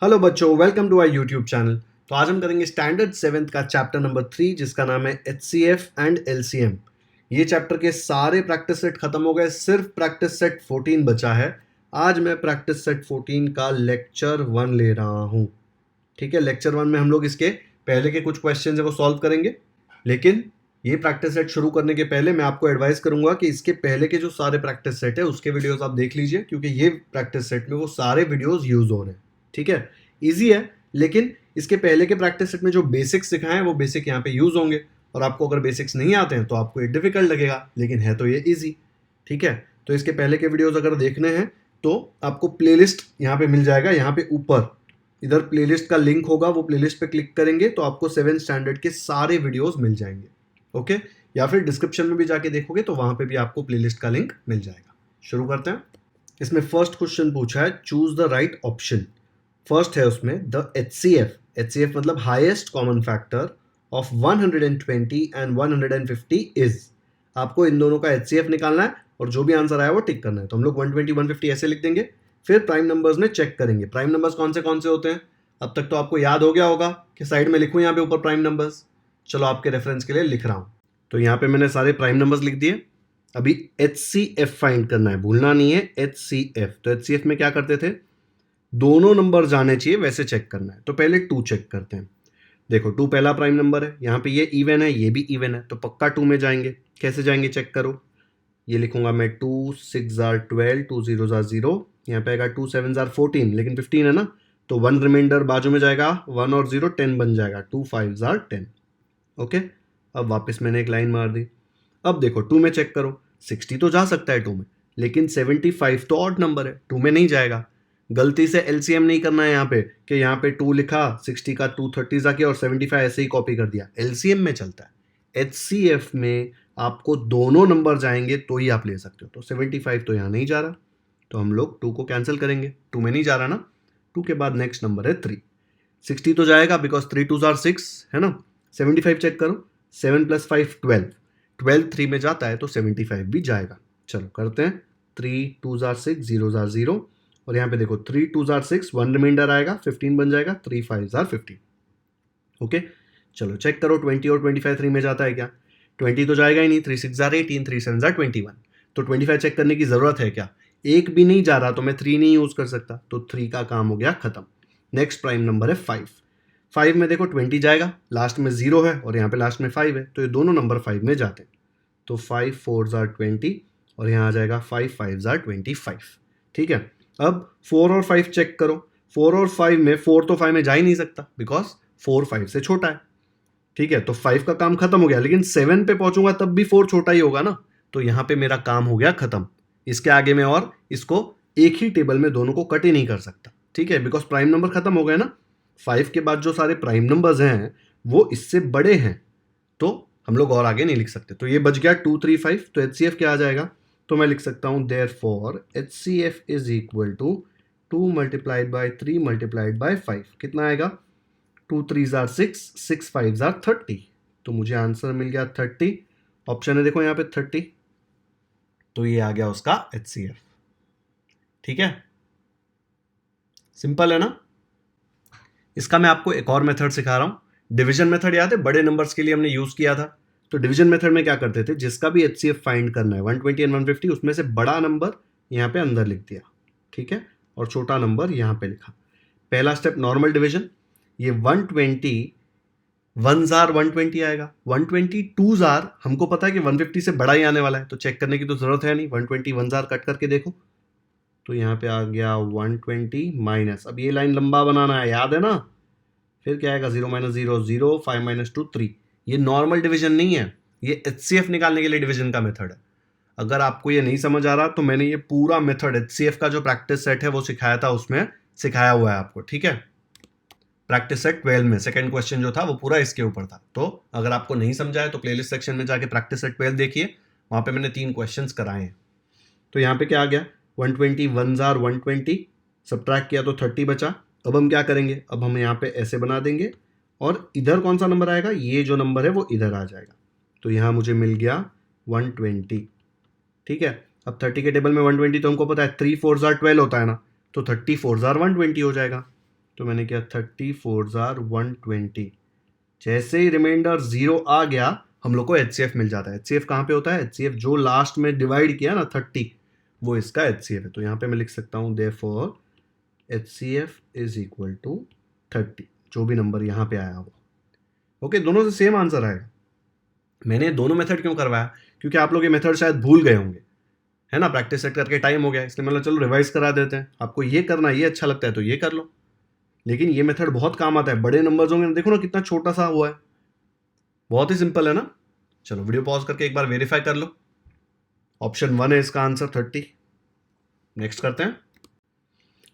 Hello बच्चों, welcome to our YouTube channel. तो आज हम करेंगे स्टैंडर्ड 7th का चैप्टर नंबर 3 जिसका नाम है HCF एंड LCM। ये चैप्टर के सारे प्रैक्टिस सेट खत्म हो गए, सिर्फ प्रैक्टिस सेट 14 बचा है। आज मैं प्रैक्टिस सेट 14 का लेक्चर 1 ले रहा हूँ। ठीक है, लेक्चर 1 में हम लोग इसके पहले के कुछ क्वेश्चन है वो सॉल्व करेंगे। लेकिन ये प्रैक्टिस सेट शुरू करने के पहले मैं आपको एडवाइस करूंगा कि इसके पहले के जो सारे प्रैक्टिस सेट है उसके वीडियोस आप देख लीजिए, क्योंकि ये प्रैक्टिस सेट में वो सारे वीडियोस यूज हो रहे हैं। ठीक है, इजी है, लेकिन इसके पहले के प्रैक्टिस सेट में जो बेसिक्स सिखाए हैं वो बेसिक यहाँ पे यूज होंगे। और आपको अगर बेसिक्स नहीं आते हैं तो आपको ये डिफिकल्ट लगेगा, लेकिन है तो ये इजी। ठीक है, तो इसके पहले के वीडियोस अगर देखने हैं तो आपको प्लेलिस्ट यहाँ पे मिल जाएगा। यहाँ पे ऊपर इधर प्लेलिस्ट का लिंक होगा, वो प्लेलिस्ट पे क्लिक करेंगे तो आपको 7th स्टैंडर्ड के सारे वीडियोस मिल जाएंगे। ओके, या फिर डिस्क्रिप्शन में भी जाके देखोगे तो वहां पे भी आपको प्लेलिस्ट का लिंक मिल जाएगा। शुरू करते हैं। इसमें फर्स्ट क्वेश्चन पूछा है, choose the right option. First है उसमें द HCF मतलब highest common factor of 120 and 150 is. आपको इन दोनों का HCF निकालना है और जो भी आंसर आया वो टिक करना है। तो हम लोग 120 150 ऐसे लिख देंगे, फिर प्राइम नंबर्स में चेक करेंगे। प्राइम नंबर्स कौन से होते हैं अब तक तो आपको याद हो गया होगा कि साइड में लिखूं यहाँ पे ऊपर प्राइम नंबर्स। चलो आपके रेफरेंस के लिए लिख रहा हूं। तो यहाँ पे मैंने सारे प्राइम नंबर्स लिख दिए। अभी HCF फाइंड करना है, भूलना नहीं है HCF। तो HCF में क्या करते थे, दोनों नंबर जाने चाहिए वैसे चेक करना है। तो पहले 2 चेक करते हैं। देखो 2 पहला प्राइम नंबर है, यहाँ पे ये इवन है, ये भी इवन है, तो पक्का 2 में जाएंगे। कैसे जाएंगे चेक करो। ये लिखूंगा मैं 2 6 12 2 0 0। यहाँ पे आएगा 2 7 14, लेकिन 15 है ना, तो 1 रिमाइंडर बाजू में जाएगा, 1 और 0 10 बन जाएगा, 2 5 10। ओके, अब वापस मैंने एक लाइन मार दी। अब देखो 2 में चेक करो, 60 तो जा सकता है 2 में, लेकिन 75 तो ऑड नंबर है, 2 में नहीं जाएगा। गलती से LCM नहीं करना है यहाँ पे कि यहाँ पे 2 लिखा, 60 का 2 30 जाके और 75 ऐसे ही कॉपी कर दिया। LCM में चलता है। HCF में आपको दोनों नंबर जाएंगे तो ही आप ले सकते हो। तो 75 तो यहाँ नहीं जा रहा, तो हम लोग 2 को कैंसिल करेंगे। 2 में नहीं जा रहा ना, 2 के बाद नेक्स्ट नंबर है 3। 60 तो जाएगा बिकॉज 3 2 6 है ना। 75 चेक करो, 7 + 5 12, 12 3 में जाता है तो 75 भी जाएगा। चलो करते हैं, 3 2 6 0 0, और यहाँ पे देखो 3 2 6, 1 रिमाइंडर आएगा, 15 बन जाएगा, 3 5 15। ओके, चलो चेक करो 20 और 25 3 में जाता है क्या। 20 तो जाएगा ही नहीं, 3 6 18, 3 7 21। तो 25 चेक करने की जरूरत है क्या, एक भी नहीं जा रहा तो मैं 3 नहीं यूज कर सकता, तो 3 का काम हो गया खत्म। नेक्स्ट प्राइम नंबर है 5। 5 में देखो 20 जाएगा, लास्ट में 0 है और यहाँ पे लास्ट में 5 है, तो ये दोनों नंबर 5 में जाते हैं। तो 5 4 20 और यहाँ आ जाएगा 5 5 25। ठीक है, अब 4 और 5 चेक करो। 4 और 5 में 4 तो 5 में जा ही नहीं सकता बिकॉज 4 5 से छोटा है। ठीक है, तो 5 का काम खत्म हो गया, लेकिन 7 पे पहुंचूंगा तब भी 4 छोटा ही होगा ना, तो यहाँ पे मेरा काम हो गया खत्म। इसके आगे में और इसको एक ही टेबल में दोनों को कट ही नहीं कर सकता। ठीक है, बिकॉज प्राइम नंबर खत्म हो गए ना। 5 के बाद जो सारे प्राइम नंबर्स हैं वो इससे बड़े हैं, तो हम लोग और आगे नहीं लिख सकते। तो ये बच गया 2 3 5। तो HCF क्या आ जाएगा, तो मैं लिख सकता हूं therefore HCF is equal to 2 × 3 × 5। कितना आएगा, 2 3 6, 6 5 30। तो मुझे आंसर मिल गया 30। ऑप्शन है देखो यहाँ पे 30, तो ये आ गया उसका HCF। ठीक है, सिंपल है ना। इसका मैं आपको एक और मेथड सिखा रहा हूं। डिवीजन मेथड याद है, बड़े नंबर्स के लिए हमने यूज किया था। तो डिवीजन मेथड में क्या करते थे, जिसका भी HCF फाइंड करना है 120 एंड 150, उसमें से बड़ा नंबर यहाँ पे अंदर लिख दिया। ठीक है, और छोटा नंबर यहाँ पे लिखा। पहला स्टेप नॉर्मल डिवीजन, ये 120 1 जार 120 आएगा, 120 2 जार हमको पता है कि 150 से बड़ा ही आने वाला है, तो चेक करने की तो जरूरत है नहीं। 120 1 जार कट करके देखो, तो यहाँ पे आ गया 120 माइनस, अब ये लाइन लंबा बनाना है, याद है ना। फिर क्या आएगा, 0 - 0 0, 5 - 2 3। ये नॉर्मल डिवीजन नहीं है, ये HCF निकालने के लिए डिवीजन का मेथड है। अगर आपको ये नहीं समझ आ रहा तो मैंने ये पूरा मेथड HCF का जो प्रैक्टिस सेट है वो सिखाया था, उसमें सिखाया हुआ है आपको। ठीक है, प्रैक्टिस सेट 12 में सेकंड क्वेश्चन जो था वो पूरा इसके ऊपर था। तो अगर आपको नहीं समझा है तो प्लेलिस्ट सेक्शन में जाके प्रैक्टिस सेट 12 देखिए, वहां पे मैंने 3 क्वेश्चंस कराए हैं। तो यहाँ पे क्या आ गया, 120 1 जार 120, सब्ट्रैक्ट किया तो 30 बचा। अब हम क्या करेंगे, अब हम यहाँ पे ऐसे बना देंगे, और इधर कौन सा नंबर आएगा, ये जो नंबर है वो इधर आ जाएगा। तो यहाँ मुझे मिल गया 120। ठीक है, अब 30 के टेबल में 120 तो हमको पता है 3 4 जार 12 होता है ना, तो 30 4 जार 120 हो जाएगा। तो मैंने किया 30 4 जार 120। जैसे ही रिमाइंडर 0 आ गया हम लोग को HCF मिल जाता है। HCF कहाँ पे होता है? HCF जो लास्ट में डिवाइड किया ना 30, वो इसका HCF है। तो यहाँ पे मैं लिख सकता हूँ therefore HCF is equal to 30, जो भी नंबर यहाँ पे आया वो। ओके, दोनों से सेम आंसर आएगा। मैंने दोनों मेथड क्यों करवाया? क्योंकि आप लोग ये मेथड शायद भूल गए होंगे, है ना। प्रैक्टिस सेट करके टाइम हो गया, इसलिए मतलब चलो रिवाइज करा देते हैं। आपको ये करना, ये अच्छा लगता है तो ये कर लो, लेकिन ये मेथड बहुत काम आता है। बड़े नंबर्स होंगे, देखो ना कितना छोटा सा हुआ है, बहुत ही सिंपल है ना। चलो वीडियो पॉज करके एक बार वेरीफाई कर लो। ऑप्शन 1 है इसका आंसर 30। नेक्स्ट करते हैं।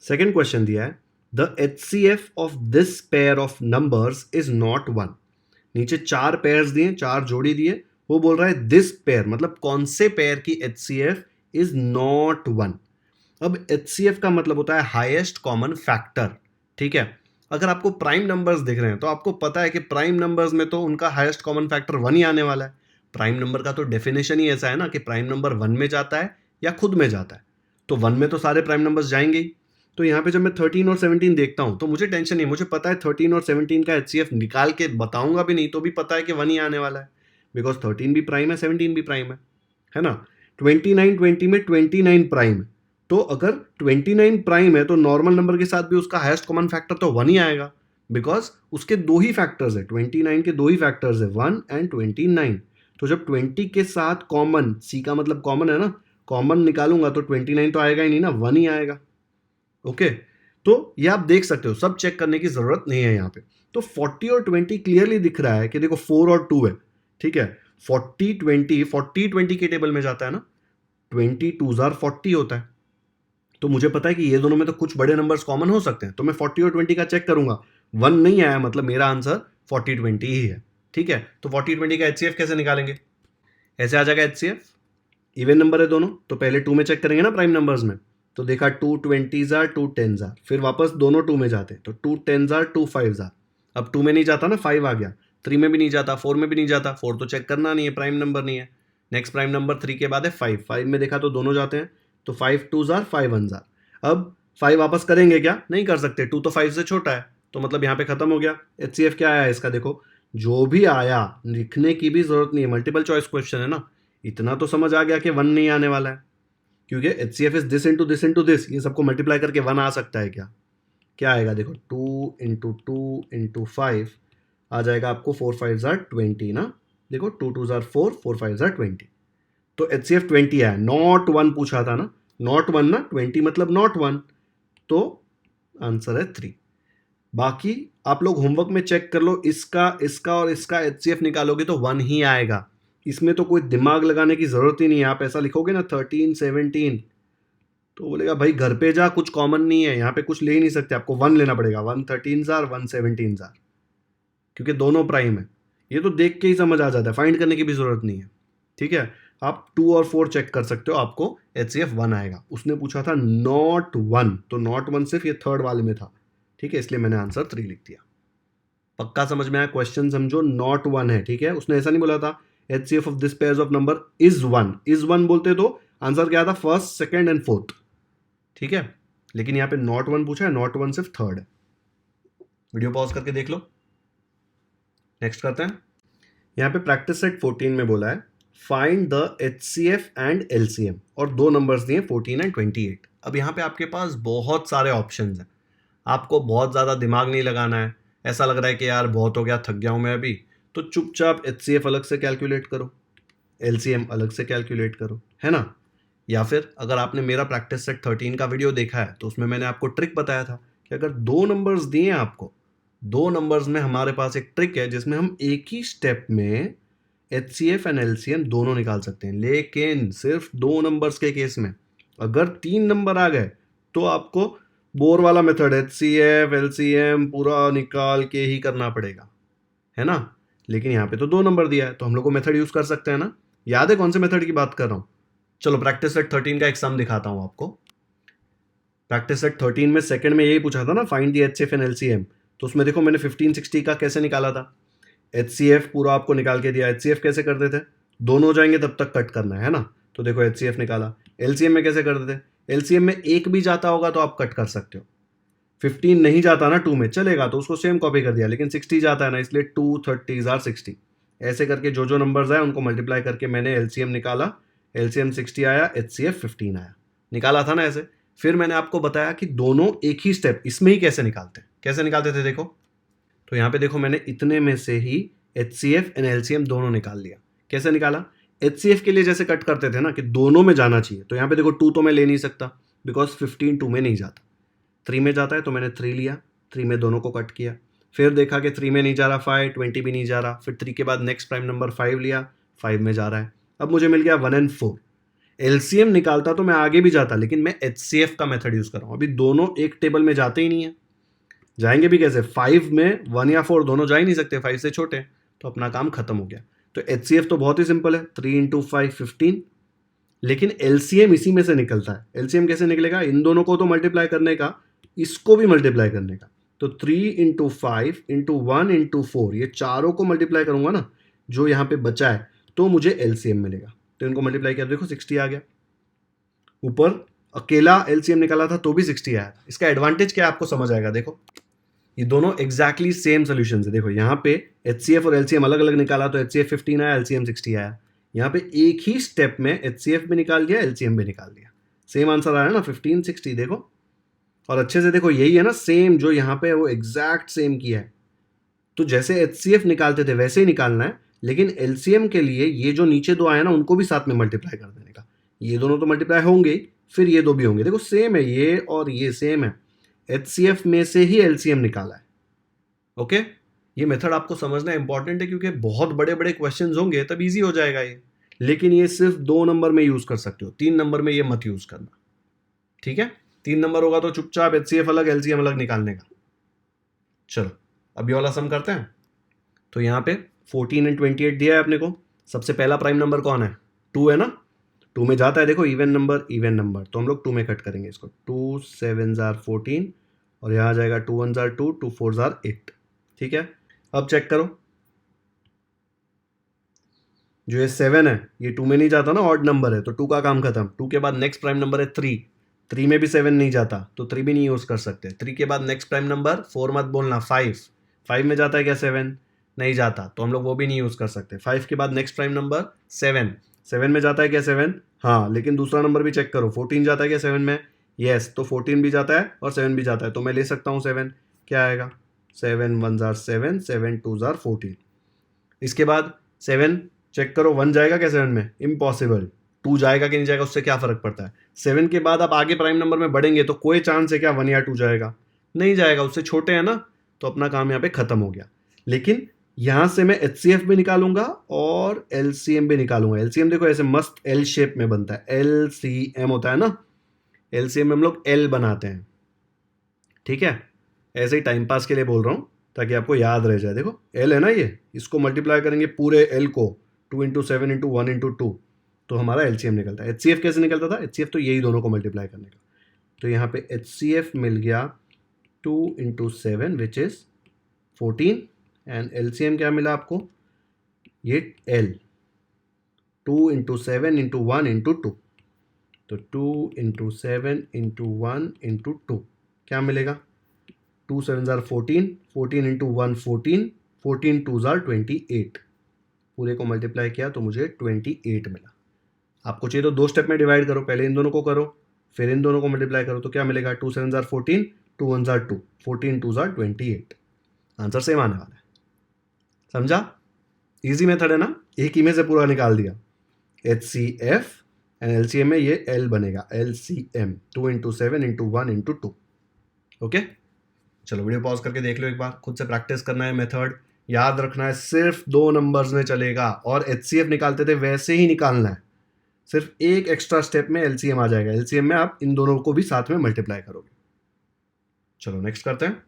सेकेंड क्वेश्चन दिया है the HCF of this pair of numbers is not 1। नीचे 4 पेयर्स दिए, 4 जोड़ी दिए, वो बोल रहा है दिस पेयर, मतलब कौन से पेयर की HCF इज नॉट 1। अब HCF का मतलब होता है हाईएस्ट कॉमन फैक्टर, ठीक है। अगर आपको प्राइम नंबर्स दिख रहे हैं तो आपको पता है कि प्राइम नंबर्स में तो उनका हाईएस्ट कॉमन फैक्टर 1 ही आने वाला है। प्राइम नंबर का तो डेफिनेशन ही ऐसा है ना कि प्राइम नंबर 1 में जाता है या खुद में जाता है, तो 1 में तो सारे प्राइम नंबर्स जाएंगे ही। तो यहाँ पे जब मैं 13 और 17 देखता हूँ तो मुझे टेंशन नहीं, मुझे पता है 13 और 17 का HCF निकाल के बताऊंगा भी नहीं तो भी पता है कि 1 ही आने वाला है, बिकॉज 13 भी प्राइम है, 17 भी प्राइम है ना। 29 20 में 29 प्राइम है, तो अगर 29 प्राइम है तो नॉर्मल नंबर के साथ भी उसका हाईएस्ट कॉमन फैक्टर तो 1 ही आएगा, बिकॉज उसके दो ही फैक्टर्स है, 29 के दो ही फैक्टर्स है, 1 एंड 29। तो जब 20 के साथ कॉमन, सी का मतलब कॉमन है ना, कॉमन निकालूंगा तो 29 तो आएगा ही नहीं ना, 1 ही आएगा। ओके, तो ये आप देख सकते हो, सब चेक करने की जरूरत नहीं है यहाँ पे। तो 40 और 20 क्लियरली दिख रहा है कि देखो 4 और 2 है, ठीक है। 40 20 के टेबल में जाता है ना, 20 2 40 होता है। तो मुझे पता है कि ये दोनों में तो कुछ बड़े नंबर्स कॉमन हो सकते हैं, तो मैं 40 और 20 का चेक करूंगा, 1 नहीं आया मतलब मेरा आंसर 40 20 ही है, ठीक है। तो 40 20 का HCF कैसे निकालेंगे? ऐसे आ जाएगा HCF, इवन नंबर है दोनों, तो पहले 2 में चेक करेंगे ना प्राइम नंबर्स में, तो देखा 2 20 2 10 फिर वापस दोनों 2 में जाते हैं, तो 2 10 2 5 अब 2 में नहीं जाता ना, 5 आ गया, 3 में भी नहीं जाता, 4 में भी नहीं जाता, 4 तो चेक करना नहीं है, प्राइम नंबर नहीं है। नेक्स्ट प्राइम नंबर 3 के बाद है 5, 5 में देखा तो दोनों जाते हैं, तो 5 2 5 1 अब 5 वापस करेंगे क्या? नहीं कर सकते, 2 तो 5 से छोटा है, तो मतलब यहाँ पे खत्म हो गया। HCF क्या आया इसका? देखो जो भी आया लिखने की भी जरूरत नहीं है, मल्टीपल चॉइस क्वेश्चन है ना, इतना तो समझ आ गया कि 1 नहीं आने वाला है, क्योंकि HCF is this into this into this, ये सबको मल्टीप्लाई करके 1 आ सकता है क्या? क्या आएगा देखो, 2 इंटू 2 इंटू 5 आ जाएगा आपको 4 5 20 ना, देखो 2 2 4 4 5 20, तो HCF 20 है, नॉट 1 पूछा था ना, नॉट 1 ना, 20 मतलब नॉट 1, तो आंसर है 3। बाकी आप लोग होमवर्क में चेक कर लो, इसका इसका और इसका HCF निकालोगे तो 1 ही आएगा, इसमें तो कोई दिमाग लगाने की जरूरत ही नहीं है। आप ऐसा लिखोगे ना 13 17 तो बोलेगा भाई घर पे जा, कुछ कॉमन नहीं है यहाँ पे, कुछ ले ही नहीं सकते, आपको 1 लेना पड़ेगा, 1 13 1 17 क्योंकि दोनों प्राइम है। ये तो देख के ही समझ आ जाता है, फाइंड करने की भी जरूरत नहीं है, ठीक है। आप 2 और 4 चेक कर सकते हो, आपको HCF 1 आएगा। उसने पूछा था नॉट 1, तो नॉट 1 सिर्फ ये थर्ड वाले में था, ठीक है, इसलिए मैंने आंसर 3 लिख दिया। पक्का समझ में आया? क्वेश्चन समझो, नॉट 1 है, ठीक है। उसने ऐसा नहीं बोला था HCF of this pairs of number is 1, is 1 बोलते तो आंसर क्या था, फर्स्ट सेकंड एंड फोर्थ, ठीक है। लेकिन यहाँ पे नॉट 1 पूछा है, नॉट 1 सिर्फ थर्ड है। वीडियो पॉज करके देख लो। नेक्स्ट करते हैं। यहाँ पे प्रैक्टिस सेट 14 में बोला है find the HCF and LCM, और दो नंबर्स दिए 14 एंड 28। अब यहाँ पे आपके पास बहुत सारे ऑप्शंस हैं, आपको बहुत ज़्यादा दिमाग नहीं लगाना है। ऐसा लग रहा है कि यार बहुत हो गया, थक गया हूँ मैं अभी, तो चुपचाप HCF अलग से कैलकुलेट करो, LCM अलग से कैलकुलेट करो, है ना। या फिर अगर आपने मेरा प्रैक्टिस सेट 13 का वीडियो देखा है तो उसमें मैंने आपको ट्रिक बताया था कि अगर दो नंबर्स दिए आपको, दो नंबर्स में हमारे पास एक ट्रिक है जिसमें हम एक ही स्टेप में HCF एंड LCM दोनों निकाल सकते हैं। लेकिन सिर्फ दो नंबर्स के केस में, अगर 3 नंबर आ गए तो आपको बोर वाला मेथड HCF LCM पूरा निकाल के ही करना पड़ेगा, है ना। लेकिन यहाँ पे तो 2 नंबर दिया है तो हम लोग को मेथड यूज कर सकते हैं ना। याद है कौन से मेथड की बात कर रहा हूँ? चलो प्रैक्टिस सेट 13 का एक सम दिखाता हूँ आपको। प्रैक्टिस सेट 13 में सेकंड में यही पूछा था ना, find the HCF and LCM, तो उसमें देखो मैंने 15 60 का कैसे निकाला था। HCF पूरा आपको निकाल के दिया, HCF कैसे करते थे, दोनों जाएंगे तब तक कट करना है ना, तो देखो HCF निकाला। LCM में कैसे करते थे, LCM में एक भी जाता होगा तो आप कट कर सकते हो, 15 नहीं जाता ना 2 में, चलेगा तो उसको सेम कॉपी कर दिया, लेकिन 60 जाता है ना, इसलिए 2 30 आर 60। ऐसे करके जो जो नंबर्स आए उनको मल्टीप्लाई करके मैंने एलसीएम निकाला, एलसीएम 60 आया, एचसीएफ 15 आया, निकाला था ना ऐसे। फिर मैंने आपको बताया कि दोनों एक ही स्टेप इसमें ही कैसे निकालते हैं, कैसे निकालते थे देखो। तो यहाँ पे देखो मैंने इतने में से ही एचसीएफ एंड एलसीएम दोनों निकाल लिया। कैसे निकाला? एचसीएफ के लिए जैसे कट करते थे ना कि दोनों में जाना चाहिए, तो यहाँ पे देखो 2 तो मैं ले नहीं सकता बिकॉज 15 2 में नहीं जाता, 3 में जाता है, तो मैंने 3 लिया, 3 में दोनों को कट किया। फिर देखा कि 3 में नहीं जा रहा 5, 20 भी नहीं जा रहा, फिर 3 के बाद नेक्स्ट प्राइम नंबर 5 लिया, 5 में जा रहा है। अब मुझे मिल गया 1 और 4। एलसीएम निकालता तो मैं आगे भी जाता, लेकिन मैं एचसीएफ का मेथड यूज कर रहा हूँ। अभी दोनों एक टेबल में जाते ही नहीं है, जाएंगे भी कैसे? 5 में 1 या 4 दोनों जा ही नहीं सकते, 5 से छोटे, तो अपना काम खत्म हो गया। तो एचसीएफ तो बहुत ही सिंपल है, 3 इंटू 5 15, लेकिन एलसीएम इसी में से निकलता है। एलसीएम कैसे निकलेगा? इन दोनों को तो मल्टीप्लाई करने का, इसको भी मल्टीप्लाई करने का। तो 3 इंटू 5 इंटू 1 इंटू 4, ये चारों को मल्टीप्लाई करूंगा ना, जो यहाँ पे बचा है, तो मुझे एलसीएम मिलेगा। तो इनको मल्टीप्लाई किया, देखो 60 आ गया। ऊपर अकेला एलसीएम निकाला था तो भी 60 आया था। इसका एडवांटेज क्या है आपको समझ आएगा। देखो ये दोनों एग्जैक्टली सेम सोल्यूशन है। देखो यहाँ पे एचसीएफ और एलसीएम अलग अलग निकाला, तो एचसीएफ 15 आया, एलसीएम 60 आया। यहाँ पे एक ही स्टेप में एचसीएफ भी निकाल दिया, एलसीएम भी निकाल दिया, सेम आंसर आया ना 15 60। देखो और अच्छे से देखो, यही है ना सेम जो यहाँ पे वो एग्जैक्ट सेम किया है। तो जैसे एचसीएफ निकालते थे वैसे ही निकालना है, लेकिन एलसीएम के लिए ये जो नीचे दो आया ना उनको भी साथ में मल्टीप्लाई कर देने का। ये दोनों तो मल्टीप्लाई होंगे, फिर ये दो भी होंगे। देखो सेम है, ये और ये सेम है, एचसीएफ में से ही एलसीएम निकाला है। ओके, ये मेथड आपको समझना इंपॉर्टेंट है, क्योंकि बहुत बड़े बड़े क्वेश्चंस होंगे तब इजी हो जाएगा ये, लेकिन ये सिर्फ 2 नंबर में यूज कर सकते हो, 3 नंबर में ये मत यूज करना, ठीक है? 3 नंबर होगा तो चुपचाप एचसीएफ अलग एलसीएम अलग निकालने का। चलो अब ये वाला सम करते हैं। तो यहाँ पे 14 एंड 28 दिया है अपने को। सबसे पहला प्राइम नंबर कौन है? 2 है ना, 2 में जाता है। देखो इवन नंबर, तो हम लोग 2 में कट करेंगे इसको। 2 7 आर 14 और यहाँ आ जाएगा 2 1 आर 2, 2 4 आर 8, ठीक है? अब चेक करो, जो ये 7 है ये 2 में नहीं जाता ना, ऑड नंबर है, तो 2 का काम खत्म। 2 के बाद नेक्स्ट प्राइम नंबर है 3, 3 में भी 7 नहीं जाता, तो 3 भी नहीं यूज कर सकते। 3 के बाद नेक्स्ट प्राइम नंबर 4 मत बोलना, 5, 5 में जाता है क्या 7? नहीं जाता, तो हम लोग वो भी नहीं यूज कर सकते। 5 के बाद नेक्स्ट प्राइम नंबर 7, 7 में जाता है क्या 7? हाँ, लेकिन दूसरा नंबर भी चेक करो, 14 जाता है क्या 7 में? यस, तो 14 भी जाता है और 7 भी जाता है, तो मैं ले सकता हूँ 7। क्या आएगा? 7 1 आर 7, 7 2 आर 14। इसके बाद 7 चेक करो, 1 जाएगा क्या 7 में? इम्पॉसिबल। 2 जाएगा कि नहीं जाएगा उससे क्या फर्क पड़ता है? 7 के बाद आप आगे प्राइम नंबर में बढ़ेंगे तो कोई चांस है क्या 1 या 2 जाएगा? नहीं जाएगा, उससे छोटे हैं ना, तो अपना काम यहाँ पे खत्म हो गया। लेकिन यहाँ से मैं एचसीएफ भी निकालूंगा और एलसीएम भी निकालूंगा। एलसीएम देखो ऐसे मस्त एल शेप में बनता है, एलसीएम होता है ना, एलसीएम में हम लोग एल बनाते हैं, ठीक है? ऐसे ही टाइम पास के लिए बोल रहा हूँ ताकि आपको याद रह जाए। देखो एल है ना, ये इसको मल्टीप्लाई करेंगे पूरे एल को, 2 इंटू 7 इंटू 1 इंटू 2, तो हमारा एलसीएम निकलता है। एचसीएफ कैसे निकलता था? एचसीएफ तो यही दोनों को मल्टीप्लाई करने का। तो यहाँ पे एचसीएफ मिल गया 2 into 7 which is 14, and LCM क्या मिला आपको? ये एल, 2 इंटू 7 इंटू 1 इंटू 2, तो 2 इंटू 7 इंटू 1 इंटू 2 क्या मिलेगा? 2 7 आर 14, 14 इंटू 1 14, 14 2 आर 28। पूरे को मल्टीप्लाई किया तो मुझे 28 मिला। आपको चाहिए तो 2 स्टेप में डिवाइड करो, पहले इन दोनों को करो फिर इन दोनों को मल्टीप्लाई करो, तो क्या मिलेगा? 2 7 are 14, 2 1 are 2, 14 2 are 28। Answer same आने वाला है। समझा? इजी मेथड है ना, एक ही में से पूरा निकाल दिया। एचसीएफ एंड एलसीएम में ये एल बनेगा, LCM 2 into 7 into 1 into 2। Okay, चलो वीडियो पॉज करके देख लो एक बार, खुद से प्रैक्टिस करना है मेथड, याद रखना है सिर्फ 2 नंबर्स में चलेगा, और एचसीएफ निकालते थे वैसे ही निकालना है, सिर्फ एक एक्स्ट्रा स्टेप में एलसीएम आ जाएगा। एलसीएम में आप इन दोनों को भी साथ में मल्टीप्लाई करोगे। चलो नेक्स्ट करते हैं।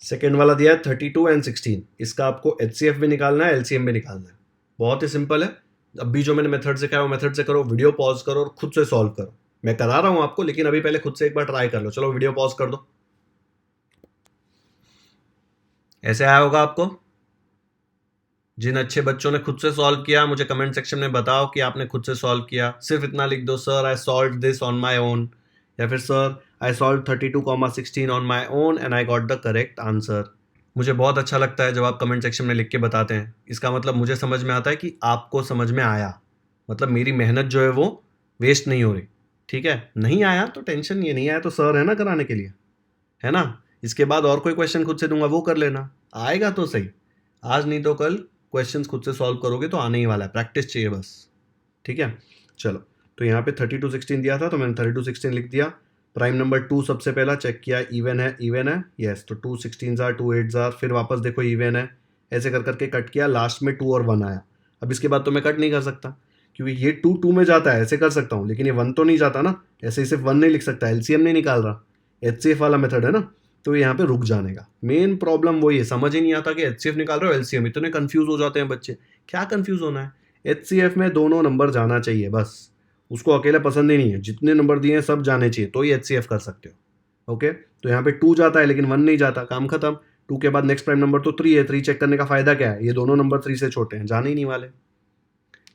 सेकेंड वाला दिया है 32 एंड 16, इसका आपको एचसीएफ भी निकालना है, एलसीएम भी निकालना है। बहुत ही सिंपल है, अभी जो मैंने मेथड से कहा वो मेथड से करो, वीडियो पॉज करो और खुद से सॉल्व करो। मैं करा रहा हूं आपको, लेकिन अभी पहले खुद से एक बार ट्राई कर लो। चलो वीडियो पॉज कर दो। ऐसे आया होगा आपको। जिन अच्छे बच्चों ने खुद से सॉल्व किया मुझे कमेंट सेक्शन में बताओ कि आपने खुद से सॉल्व किया। सिर्फ इतना लिख दो, sir I solve this on my own, या फिर sir I solve 32,16 on my own and I got the correct answer. मुझे बहुत अच्छा लगता है जब आप कमेंट सेक्शन में लिख के बताते हैं। इसका मतलब मुझे समझ में आता है कि आपको समझ में आया, मतलब मेरी मेहनत जो है वो वेस्ट नहीं हो रही। ठीक है, नहीं आया तो टेंशन नहीं है, नहीं आया तो सर है ना कराने के लिए, है ना। इसके बाद और कोई क्वेश्चन खुद से दूंगा, वो कर लेना, आएगा तो सही। आज नहीं तो कल क्वेश्चंस खुद से सॉल्व करोगे तो आने ही वाला है, प्रैक्टिस चाहिए बस। ठीक है, चलो। तो यहाँ पे 32,16 दिया था तो मैंने 32,16 लिख दिया। प्राइम नंबर 2 सबसे पहला चेक किया, इवन है, इवन है, यस। तो 2 16 जार 2 8 जार, फिर वापस देखो इवन है, ऐसे कर करके कट किया, लास्ट में 2 और 1 आया। अब इसके बाद तो मैं कट नहीं कर सकता क्योंकि ये 2 2 में जाता है, ऐसे कर सकता हूँ, लेकिन ये 1 तो नहीं जाता ना, ऐसे ही सिर्फ 1 नहीं लिख सकता, एलसीएम नहीं निकाल रहा, एचसीएफ वाला मेथड है ना, तो यहाँ पे रुक जाने का। मेन प्रॉब्लम वही है, समझ ही नहीं आता कि एचसीएफ निकाल रहे हो एलसीएम, इतने कंफ्यूज हो जाते हैं बच्चे। क्या कंफ्यूज होना है, एचसीएफ में दोनों नंबर जाना चाहिए बस, उसको अकेला पसंद ही नहीं है, जितने नंबर दिए हैं सब जाने चाहिए तो ही एचसीएफ कर सकते हो। ओके, तो यहाँ पे 2 जाता है लेकिन 1 नहीं जाता, काम खत्म। 2 के बाद नेक्स्ट प्राइम नंबर तो 3 है, 3 चेक करने का फायदा क्या है, ये दोनों नंबर 3 से छोटे हैं, जाने ही नहीं वाले।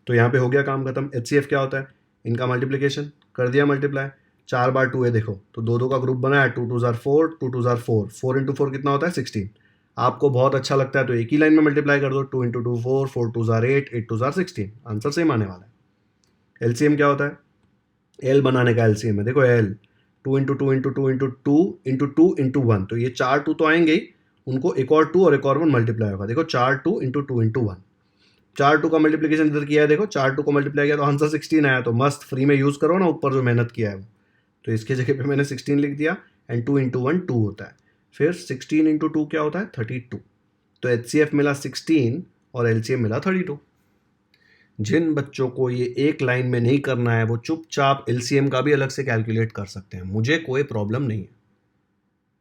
तो यहाँ पे हो गया काम खत्म। एचसीएफ क्या होता है, इनका मल्टीप्लीकेशन कर दिया, मल्टीप्लाई 4 बार 2 है, देखो तो 2 2 का ग्रुप बनाया, 2 2 जार 4, 2 2 जार 4, 4 इंटू 4 कितना होता है 16। आपको बहुत अच्छा लगता है तो एक ही लाइन में मल्टीप्लाई कर दो, 2 into 2 4, 4 2 jar 8, 8 2 jar 16, answer same आने वाला है। एलसीएम क्या होता है, एल बनाने का एलसीएम है, देखो L 2 into 2 into 2 into 2 into 2 into 1, तो ये 4 2 तो आएंगे ही, उनको एक और 2 और एक और 1 मल्टीप्लाई होगा, देखो 4 2 इंटू 2 इंटू 1, 4 2 का मल्टीप्लीकेशन इधर किया है, देखो 4 2 को मल्टीप्लाई किया तो आंसर 16 आया, तो मस्त फ्री में यूज़ करो ना ऊपर जो मेहनत किया है वो। तो इसके जगह पे मैंने 16 लिख दिया, एंड 2 इंटू 1 2 होता है, फिर 16 इंटू 2 क्या होता है 32। तो एचसीएफ मिला 16 और एलसीएम मिला 32। जिन बच्चों को ये एक लाइन में नहीं करना है वो चुपचाप एलसीएम का भी अलग से कैलकुलेट कर सकते हैं, मुझे कोई प्रॉब्लम नहीं है।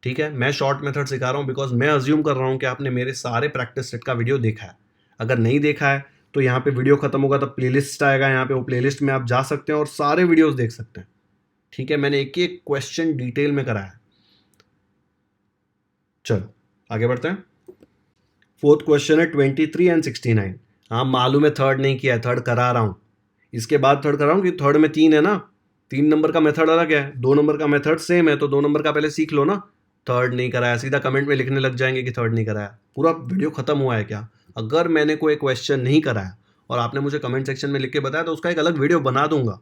ठीक है, मैं शॉर्ट मेथड सिखा रहा हूँ बिकॉज मैं अज्यूम कर रहा हूँ कि आपने मेरे सारे प्रैक्टिस सेट का वीडियो देखा है। अगर नहीं देखा है तो यहाँ पे वीडियो खत्म होगा तब प्लेलिस्ट आएगा, यहाँ पे वो प्लेलिस्ट में आप जा सकते हैं और सारे वीडियोस देख सकते हैं। ठीक है, मैंने एक एक क्वेश्चन डिटेल में कराया है। चलो आगे बढ़ते हैं। फोर्थ क्वेश्चन है 23 एंड 69। हाँ मालूम है थर्ड नहीं किया है, थर्ड करा रहा हूँ, इसके बाद थर्ड कर रहा हूँ कि थर्ड में 3 है ना, 3 नंबर का मेथड अलग है, 2 नंबर का मेथड सेम है, तो 2 नंबर का पहले सीख लो ना। थर्ड नहीं कराया, सीधा कमेंट में लिखने लग जाएंगे कि थर्ड नहीं कराया, पूरा वीडियो खत्म हुआ है क्या। अगर मैंने कोई क्वेश्चन नहीं कराया और आपने मुझे कमेंट सेक्शन में लिख के बताया तो उसका एक अलग वीडियो बना दूंगा।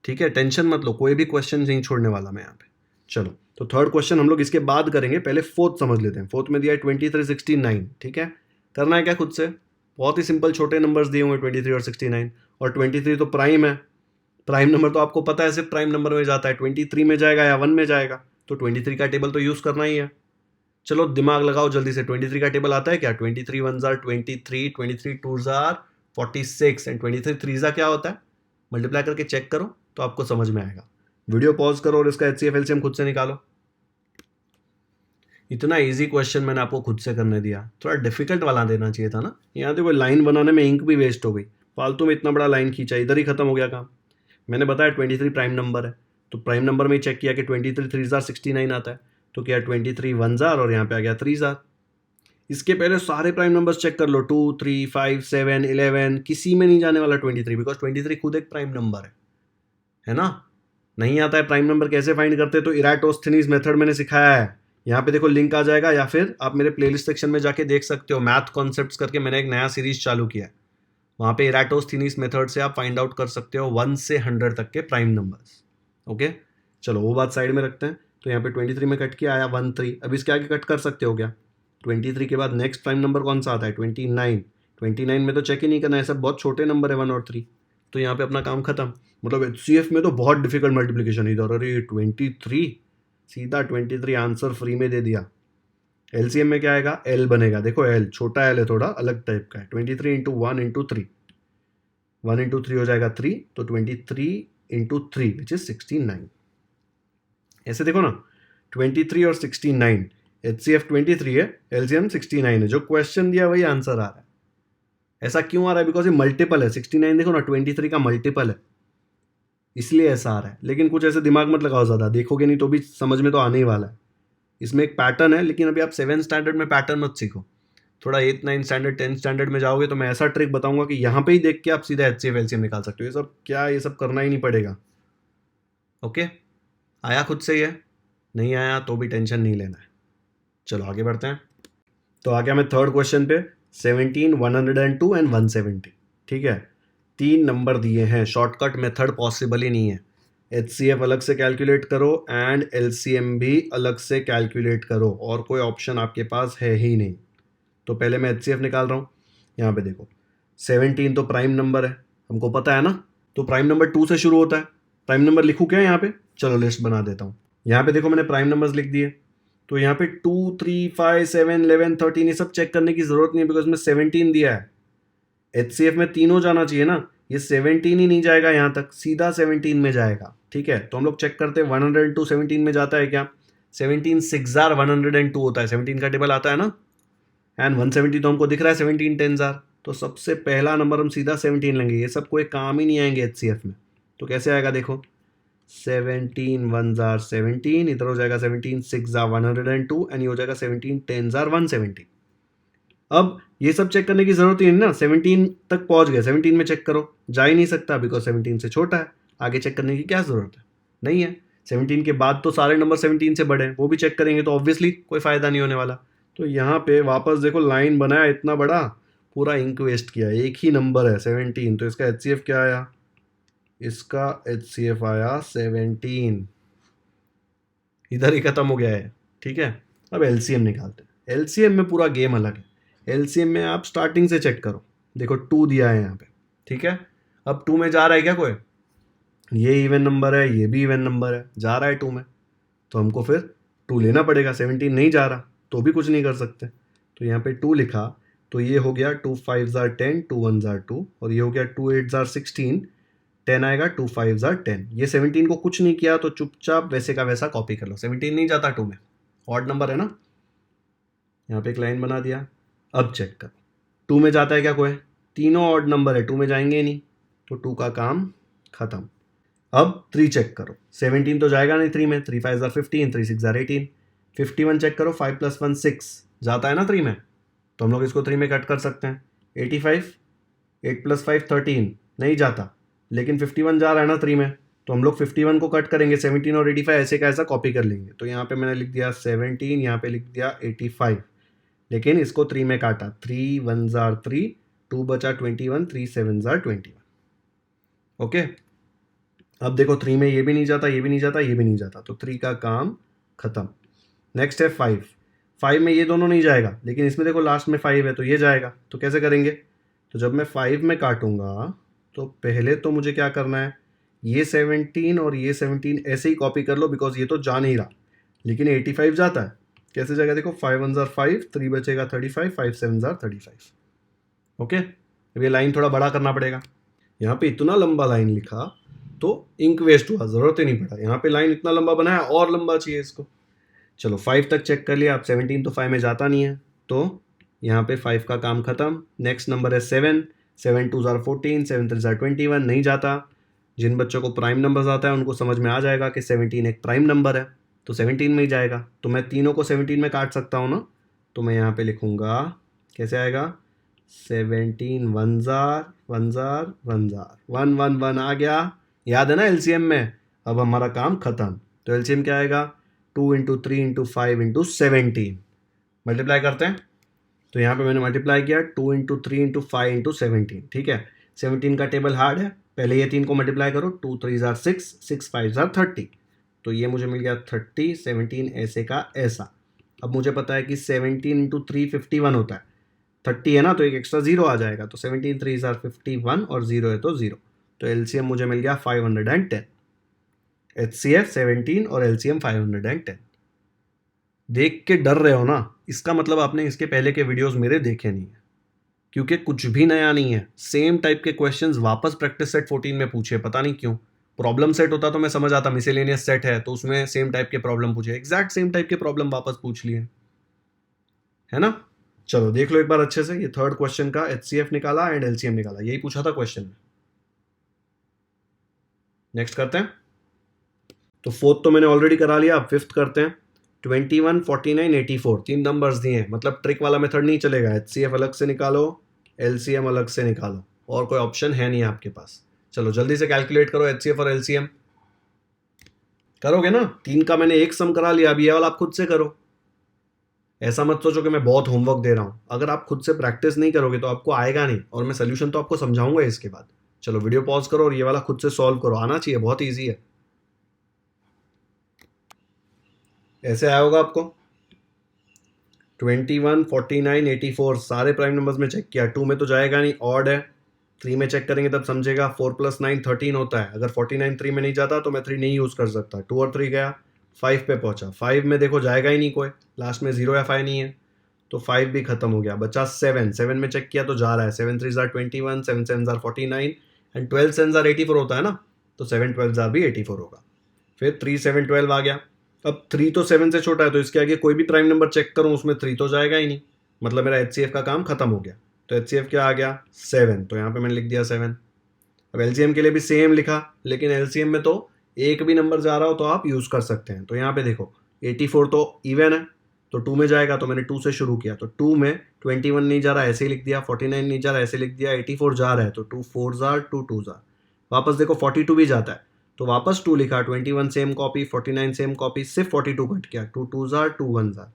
ठीक है, टेंशन मत लो, कोई भी क्वेश्चन नहीं छोड़ने वाला मैं यहाँ पे। चलो, तो थर्ड क्वेश्चन हम लोग इसके बाद करेंगे, पहले फोर्थ समझ लेते हैं। फोर्थ में दिया है 23 69। ठीक है, करना है क्या खुद से, बहुत ही सिंपल, छोटे नंबर्स दिए हुए 23 और 69, और 23 तो प्राइम है, प्राइम नंबर तो आपको पता है सिर्फ प्राइम नंबर में जाता है, 23 में जाएगा या 1 में जाएगा, तो 23 का टेबल तो यूज़ करना ही है। चलो दिमाग लगाओ जल्दी से, 23 का टेबल आता है क्या, 23 1 जार 23, 23 2 जार 46 एंड 23 3 जार क्या होता है, मल्टीप्लाई करके चेक करो तो आपको समझ में आएगा। वीडियो पॉज करो और इसका एचसीएफ एलसीएम खुद से निकालो। इतना इजी क्वेश्चन मैंने आपको खुद से करने दिया, थोड़ा डिफिकल्ट वाला देना चाहिए था ना। यहाँ देखो लाइन बनाने में इंक भी वेस्ट हो गई, फालतू में इतना बड़ा लाइन खींचा, इधर ही खत्म हो गया काम। मैंने बताया 23 प्राइम नंबर है, तो प्राइम नंबर में ही चेक किया कि 23 3 जार 69 आता है, तो क्या 23 1 जार और यहाँ पे आ गया 3 जार। इसके पहले सारे प्राइम नंबर्स चेक कर लो, 2 3 5 7 11, किसी में नहीं जाने वाला 23, बिकॉज 23 खुद एक प्राइम नंबर है ना। नहीं आता है प्राइम नंबर कैसे फाइंड करते, तो इराटोस्थेनीज मेथड मैंने सिखाया है, यहाँ पे देखो लिंक आ जाएगा, या फिर आप मेरे प्लेलिस्ट सेक्शन में जाके देख सकते हो, मैथ कॉन्सेप्ट्स करके मैंने एक नया सीरीज चालू किया है, वहाँ पे इराटोस्थेनीज मेथड से आप फाइंड आउट कर सकते हो 1 से 100 तक के प्राइम नंबर्स। ओके, चलो वो बात साइड में रखते हैं। तो यहाँ पे 23 में कट किया, आया 1 3, अब इसके आगे कट कर सकते हो क्या, 23 के बाद नेक्स्ट प्राइम नंबर कौन सा आता है 29, 29 में तो चेक ही नहीं करना है, सब बहुत छोटे नंबर है 1 और 3, तो यहाँ पे अपना काम खत्म। मतलब एचसीएफ में तो बहुत डिफिकल्ट मल्टीप्लिकेशन इधर, अरे 23, सीधा 23 आंसर फ्री में दे दिया। एलसीएम में क्या आएगा, एल बनेगा, देखो एल छोटा एल है, थोड़ा अलग टाइप का है, 23 इंटू 1 इंटू 3, 1 इंटू 3 हो जाएगा 3, तो 23 इंटू 3 विच इज 69। ऐसे देखो ना, 23 और 69, एचसीएफ 23 है, एलसीएम 69 है, जो क्वेश्चन दिया वही आंसर आ रहा है। ऐसा क्यों आ रहा है, बिकॉज ये मल्टीपल है, 69 देखो ना 23 का मल्टीपल है, इसलिए ऐसा आ रहा है। लेकिन कुछ ऐसे दिमाग मत लगाओ ज़्यादा, देखोगे नहीं तो भी समझ में तो आने ही वाला है। इसमें एक पैटर्न है, लेकिन अभी आप 7th स्टैंडर्ड में पैटर्न मत सीखो, थोड़ा 8th 9th standard 10th standard में जाओगे तो मैं ऐसा ट्रिक बताऊंगा कि यहाँ पे ही देख के आप सीधा एचसीएफ एलसीएम निकाल सकते हो। ये सब क्या, ये सब करना ही नहीं पड़ेगा। ओके, आया खुद से ही है। नहीं आया तो भी टेंशन नहीं लेना है। चलो आगे बढ़ते हैं। तो आ गया मैं थर्ड क्वेश्चन पे। 17, 102 एंड 170। ठीक है, 3 नंबर दिए हैं, शॉर्टकट मेथड पॉसिबल ही नहीं है। HCF अलग से कैलकुलेट करो एंड LCM भी अलग से कैलकुलेट करो, और कोई ऑप्शन आपके पास है ही नहीं। तो पहले मैं HCF निकाल रहा हूँ। यहाँ पे देखो 17 तो प्राइम नंबर है, हमको पता है ना। तो प्राइम नंबर 2 से शुरू होता है। प्राइम नंबर लिखूँ क्या यहाँ पे? चलो लिस्ट बना देता हूँ। यहाँ पे देखो मैंने प्राइम नंबर्स लिख दिए। तो यहाँ पे 2, 3, 5, 7, 11, 13 ये सब चेक करने की जरूरत नहीं है, बिकॉज में 17 दिया है। HCF में तीनों जाना चाहिए ना, ये 17 ही नहीं जाएगा यहाँ तक, सीधा 17 में जाएगा। ठीक है, तो हम लोग चेक करते हैं 102 17 में जाता है क्या? 17 6 जार 102 होता है, 17 का टेबल आता है ना। एंड 170 तो हमको दिख रहा है 17 10 जार, तो सबसे पहला नंबर हम सीधा 17 लेंगे। ये सब कोई काम ही नहीं आएंगे HCF में। तो कैसे आएगा देखो, 17 1 जार 17, इधर हो जाएगा 17 6 जार 102 एंड ये हो जाएगा 17 10 जार 170। अब ये सब चेक करने की जरूरत ही नहीं ना, 17 तक पहुंच गए, 17 में चेक करो, जा ही नहीं सकता बिकॉज 17 से छोटा है। आगे चेक करने की क्या जरूरत है? नहीं है। 17 के बाद तो सारे नंबर 17 से बड़े हैं, वो भी चेक करेंगे तो ऑब्वियसली कोई फायदा नहीं होने वाला। तो यहाँ पे वापस देखो लाइन बनाया इतना बड़ा, पूरा इंक वेस्ट किया, एक ही नंबर है 17, तो इसका HCF क्या आया? इसका HCF आया 17। इधर ही खत्म हो गया है। ठीक है, अब LCM निकालते हैं। LCM में पूरा गेम अलग है। LCM में आप स्टार्टिंग से चेक करो, देखो 2 दिया है यहाँ पे। ठीक है, अब 2 में जा रहा है क्या कोई? ये इवन नंबर है, ये भी इवन नंबर है, जा रहा है 2 में, तो हमको फिर 2 लेना पड़ेगा। 17 नहीं जा रहा तो भी कुछ नहीं कर सकते, तो यहाँ पे 2 लिखा, तो ये हो गया 2 5 जार 10, 2 1 जार 2, और ये हो गया 2 8 जार 16, 10 आएगा, 2 5 जार 10। ये 17 को कुछ नहीं किया, तो चुपचाप वैसे का वैसा कॉपी कर लो। 17 नहीं जाता 2 में, ऑड नंबर है ना। यहाँ पे एक लाइन बना दिया। अब चेक करो 2 में जाता है क्या कोई? तीनों ऑड नंबर है, 2 में जाएंगे ही नहीं, तो 2 का काम खत्म। अब 3 चेक करो, 17 तो जाएगा नहीं 3 में, 3 5 जार 15, 3 6 जार 18। 51 चेक करो, 5 + 1 6, जाता है ना 3 में, तो हम लोग इसको 3 में कट कर सकते हैं। 85, 8 + 5 13, नहीं जाता, लेकिन 51 जा रहा है ना 3 में, तो हम लोग 51 को कट करेंगे, 17 और 85 ऐसे का ऐसा कॉपी कर लेंगे। तो यहाँ पे मैंने लिख दिया 17, यहाँ पे लिख दिया 85, लेकिन इसको 3 में काटा, 3 1 जार 3, 2 बचा 21, 3 7 जार 21। ओके, अब देखो 3 में ये भी नहीं जाता, ये भी नहीं जाता, ये भी नहीं जाता, तो 3 का काम खत्म। नेक्स्ट है 5। 5 में ये दोनों नहीं जाएगा, लेकिन इसमें देखो लास्ट में 5 है तो ये जाएगा। तो कैसे करेंगे? तो जब मैं 5 में काटूंगा तो पहले तो मुझे क्या करना है, ये 17 और ये 17 ऐसे ही कॉपी कर लो, बिकॉज ये तो जा नहीं रहा, लेकिन 85 जाता है। कैसे जाएगा देखो, 5 1 जार 5, 3 बचेगा 35, 5 7 जार 35। ओके, अब ये लाइन थोड़ा बड़ा करना पड़ेगा। यहाँ पे इतना लंबा लाइन लिखा तो इंक वेस्ट हुआ, जरूरत ही नहीं पड़ा। यहाँ पे लाइन इतना लंबा बनाया, और लंबा चाहिए इसको। चलो 5 तक चेक कर लिया, अब 17 तो 5 में जाता नहीं है, तो यहाँ पे 5 का काम खत्म। नेक्स्ट नंबर है 7, 7 2 जार 14, 7 3 जार 21, नहीं जाता। जिन बच्चों को प्राइम नंबर आता है उनको समझ में आ जाएगा कि 17 एक प्राइम नंबर है, तो 17 में ही जाएगा। तो मैं तीनों को 17 में काट सकता हूँ ना, तो मैं यहाँ पे लिखूँगा, कैसे आएगा, 17 1 जार 1 जार 1 जार 1 1 1 आ गया, याद है ना LCM में। अब हमारा काम खत्म। तो LCM क्या आएगा, 2 × 3 × 5 × 17। मल्टीप्लाई करते हैं, तो यहाँ पे मैंने मल्टीप्लाई किया 2 × 3 × 5 × 17। ठीक है, 17 का टेबल हार्ड है, पहले ये 3 को मल्टीप्लाई करो, 2 3 जार 6, 6 5 जार 30, तो ये मुझे मिल गया 30, 17 ऐसे का ऐसा। अब मुझे पता है कि 17 × 3 51 होता है, 30 है ना, तो एक एक्स्ट्रा 0 आ जाएगा, तो 17 3 जार 51 और 0 है तो 0। तो LCM मुझे मिल गया 510। HCF 17 और LCM 510। देख के डर रहे हो ना, इसका मतलब आपने इसके पहले के वीडियोस मेरे देखे नहीं है, क्योंकि कुछ भी नया नहीं है। सेम टाइप के क्वेश्चंस वापस प्रैक्टिस सेट 14 में पूछे, पता नहीं क्यों। प्रॉब्लम सेट होता तो मैं समझ आता, मिसेलेनियस सेट है तो उसमें सेम टाइप के प्रॉब्लम पूछे, एग्जैक्ट सेम टाइप के प्रॉब्लम वापस पूछ लिए, है ना। चलो देख लो एक बार अच्छे से, ये थर्ड क्वेश्चन का HCF निकाला एंड LCM निकाला, यही पूछा था क्वेश्चन में। नेक्स्ट करते हैं। तो फोर्थ तो मैंने ऑलरेडी करा लिया, अब फिफ्थ करते हैं। 21 49 84, 3 नंबर्स दिए हैं, मतलब ट्रिक वाला मेथड नहीं चलेगा। HCF अलग से निकालो, LCM अलग से निकालो, और कोई ऑप्शन है नहीं आपके पास। चलो जल्दी से कैलकुलेट करो HCF और LCM। करोगे ना? 3 का मैंने एक सम करा लिया, अभी ये वाला आप खुद से करो। ऐसा मत सोचो कि मैं बहुत होमवर्क दे रहा हूँ। अगर आप खुद से प्रैक्टिस नहीं करोगे तो आपको आएगा नहीं, और मैं सोल्यूशन तो आपको समझाऊंगा इसके बाद। चलो वीडियो पॉज करो और ये वाला खुद से सॉल्व करो, आना चाहिए, बहुत ईजी है। ऐसे आया होगा आपको 21, 49, 84 सारे प्राइम नंबर्स में चेक किया, 2 में तो जाएगा नहीं, ऑड है। 3 में चेक करेंगे तब समझेगा, 4 + 9 13 होता है। अगर 49 3 में नहीं जाता तो मैं 3 नहीं यूज़ कर सकता। 2 और 3 गया, 5 पे पहुंचा। 5 में देखो जाएगा ही नहीं कोई, लास्ट में 0 या 5 नहीं है, तो 5 भी खत्म हो गया। बचा 7, 7 में चेक किया तो जा रहा है। 7 3 जार 21, 7 7 जार 49 एंड 12 7 जार 84 होता है ना, तो 7 12 जार भी 84 होगा। फिर 3 7 12 आ गया। अब 3 तो 7 से छोटा है, तो इसके आगे कोई भी प्राइम नंबर चेक करूं उसमें 3 तो जाएगा ही नहीं, मतलब मेरा HCF का काम खत्म हो गया। तो HCF क्या आ गया 7, तो यहाँ पे मैंने लिख दिया 7। अब LCM के लिए भी सेम लिखा, लेकिन LCM में तो एक भी नंबर जा रहा हो तो आप यूज़ कर सकते हैं। तो यहाँ पे देखो 84 तो इवन है, तो 2 में जाएगा, तो मैंने 2 से शुरू किया, तो 2 में 21 नहीं जा रहा, ऐसे ही लिख दिया। 49 नहीं जा रहा, ऐसे लिख दिया। 84 जा रहा है, तो 2 4 जार 2 2 जार। वापस देखो 42 भी जाता है, तो वापस 2 लिखा। 21 सेम कॉपी, 49 सेम कॉपी, सिर्फ 42 कट किया। 2 2 जार 2 1 जार।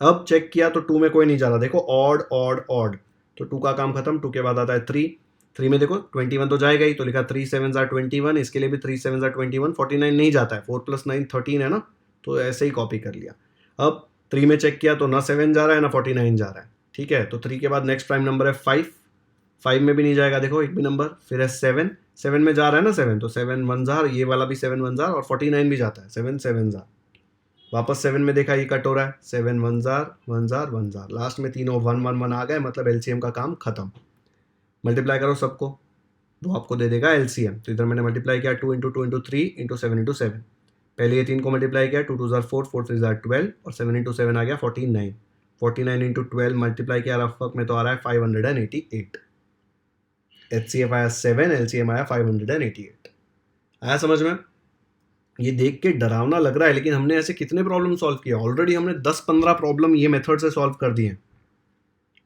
अब चेक किया तो 2 में कोई नहीं जा रहा, देखो ऑड ऑड ऑड, तो 2 का काम खत्म। 2 के बाद आता है 3। 3 में देखो 21 तो जाएगा ही, तो लिखा 3 7 जार 21, इसके लिए भी 3 7 जार 21। 49 नहीं जाता है, 4 + 9 13 है ना, तो ऐसे ही कॉपी कर लिया। अब 3 में चेक किया तो ना 7 जा रहा है ना 49 जा रहा है, ठीक है। तो 3 के बाद नेक्स्ट प्राइम नंबर है 5। 5 में भी नहीं जाएगा, देखो एक भी नंबर। फिर है 7, 7 में जा रहा है ना 7, तो 7 1 जार, ये वाला भी 7 1 जार, और 49 भी जाता है, 7 7 जार। वापस 7 में देखा ये कट हो रहा है, 7 1 जार 1 जार 1 जार, लास्ट में तीनों 1 1 1 आ गए, मतलब LCM का काम खत्म। मल्टीप्लाई करो सबको, वो आपको दे देगा LCM। तो इधर मैंने मल्टीप्लाई किया 2 × 2 × 3 × 7 × 7। पहले ये 3 को मल्टीप्लाई किया, 2 2 जार 4, 4 3 जार 12, और 7 × 7 आ गया 49। 49 × 12 मल्टीप्लाई किया रफ में, तो आ रहा है 588। HCF आया 7, LCM आया 588। आया समझ में? ये देख के डरावना लग रहा है, लेकिन हमने ऐसे कितने प्रॉब्लम सॉल्व किए ऑलरेडी। हमने 10-15 प्रॉब्लम ये मेथड से सॉल्व कर दिए।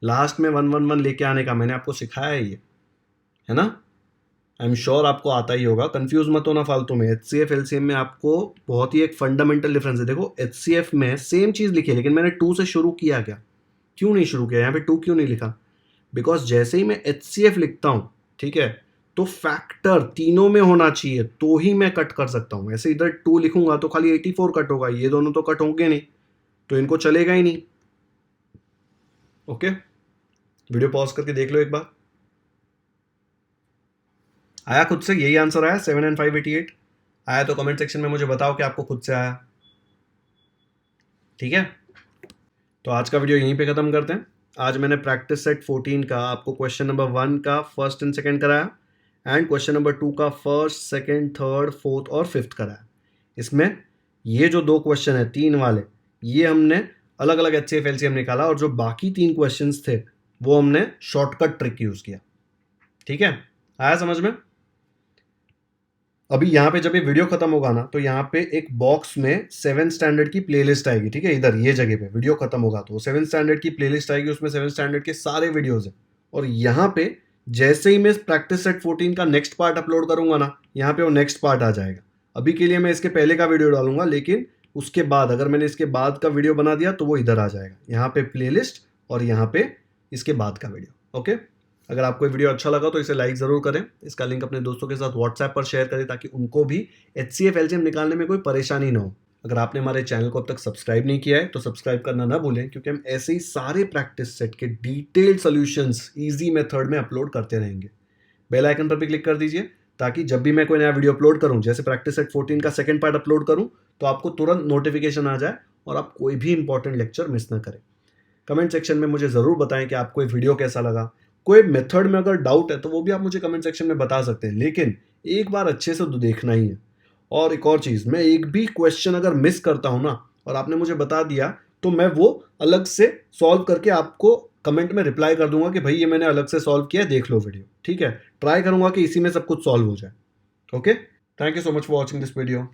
लास्ट में 1 1 1 लेके आने का मैंने आपको सिखाया है ना। आई एम श्योर आपको आता ही होगा, कंफ्यूज मत होना फालतू में। HCF LCM में आपको बहुत ही एक फंडामेंटल डिफरेंस है। देखो HCF में सेम चीज लिखी है, लेकिन मैंने 2 से शुरू किया क्या, क्यों नहीं शुरू किया, यहाँ पे 2 क्यों नहीं लिखा? बिकॉज जैसे ही मैं HCF लिखता हूँ, ठीक है, तो फैक्टर तीनों में होना चाहिए, तो ही मैं कट कर सकता हूं। ऐसे इधर 2 लिखूंगा तो खाली 84 कट होगा, ये दोनों तो कट होंगे नहीं, तो इनको चलेगा ही नहीं। ओके, वीडियो पॉज करके देख लो एक बार। आया खुद से? यही आंसर आया 7 and 588। आया तो कमेंट सेक्शन में मुझे बताओ कि आपको खुद से आया, ठीक है। तो आज का वीडियो यहीं पे खत्म करते हैं। आज मैंने प्रैक्टिस सेट 14 का आपको क्वेश्चन नंबर 1 का फर्स्ट एंड सेकंड कराया, एंड क्वेश्चन नंबर 2 का फर्स्ट, सेकंड, थर्ड, फोर्थ और फिफ्थ कराया। इसमें ये जो 2 क्वेश्चन है 3 वाले, ये हमने अलग अलग HCF LCM निकाला, और जो बाकी 3 क्वेश्चंस थे वो हमने शॉर्टकट ट्रिक यूज किया, ठीक है। आया समझ में? अभी यहाँ पे जब ये वीडियो खत्म होगा ना, तो यहाँ पे एक बॉक्स में 7 स्टैंडर्ड की प्लेलिस्ट आएगी, ठीक है। इधर ये जगह पे वीडियो खत्म होगा तो 7 स्टैंडर्ड की प्लेलिस्ट आएगी, उसमें 7 स्टैंडर्ड के सारे वीडियोस हैं। और यहाँ पे जैसे ही मैं प्रैक्टिस सेट 14 का नेक्स्ट पार्ट अपलोड करूंगा ना, यहाँ पे वो नेक्स्ट पार्ट आ जाएगा। अभी के लिए मैं इसके पहले का वीडियो डालूंगा, लेकिन उसके बाद अगर मैंने इसके बाद का वीडियो बना दिया तो वो इधर आ जाएगा, यहाँ पे प्लेलिस्ट, और यहाँ पे इसके बाद का वीडियो। ओके, अगर आपको ये वीडियो अच्छा लगा तो इसे लाइक ज़रूर करें। इसका लिंक अपने दोस्तों के साथ व्हाट्सएप पर शेयर करें, ताकि उनको भी HCF LCM निकालने में कोई परेशानी ना हो। अगर आपने हमारे चैनल को अब तक सब्सक्राइब नहीं किया है तो सब्सक्राइब करना ना भूलें, क्योंकि हम ऐसे ही सारे प्रैक्टिस सेट के डिटेल्ड सॉल्यूशंस ईजी मेथड में अपलोड करते रहेंगे। बेल आइकन पर भी क्लिक कर दीजिए, ताकि जब भी मैं कोई नया वीडियो अपलोड करूं, जैसे प्रैक्टिस सेट 14 का सेकंड पार्ट अपलोड करूं, तो आपको तुरंत नोटिफिकेशन आ जाए और आप कोई भी इंपॉर्टेंट लेक्चर मिस ना करें। कमेंट सेक्शन में मुझे ज़रूर बताएं कि आपको ये वीडियो कैसा लगा। कोई मेथड में अगर डाउट है तो वो भी आप मुझे कमेंट सेक्शन में बता सकते हैं, लेकिन एक बार अच्छे से तो देखना ही है। और एक और चीज़, मैं एक भी क्वेश्चन अगर मिस करता हूँ ना, और आपने मुझे बता दिया, तो मैं वो अलग से सॉल्व करके आपको कमेंट में रिप्लाई कर दूंगा कि भाई ये मैंने अलग से सॉल्व किया, देख लो वीडियो, ठीक है। ट्राई करूंगा कि इसी में सब कुछ सॉल्व हो जाए। Okay, thank you so much for watching this video.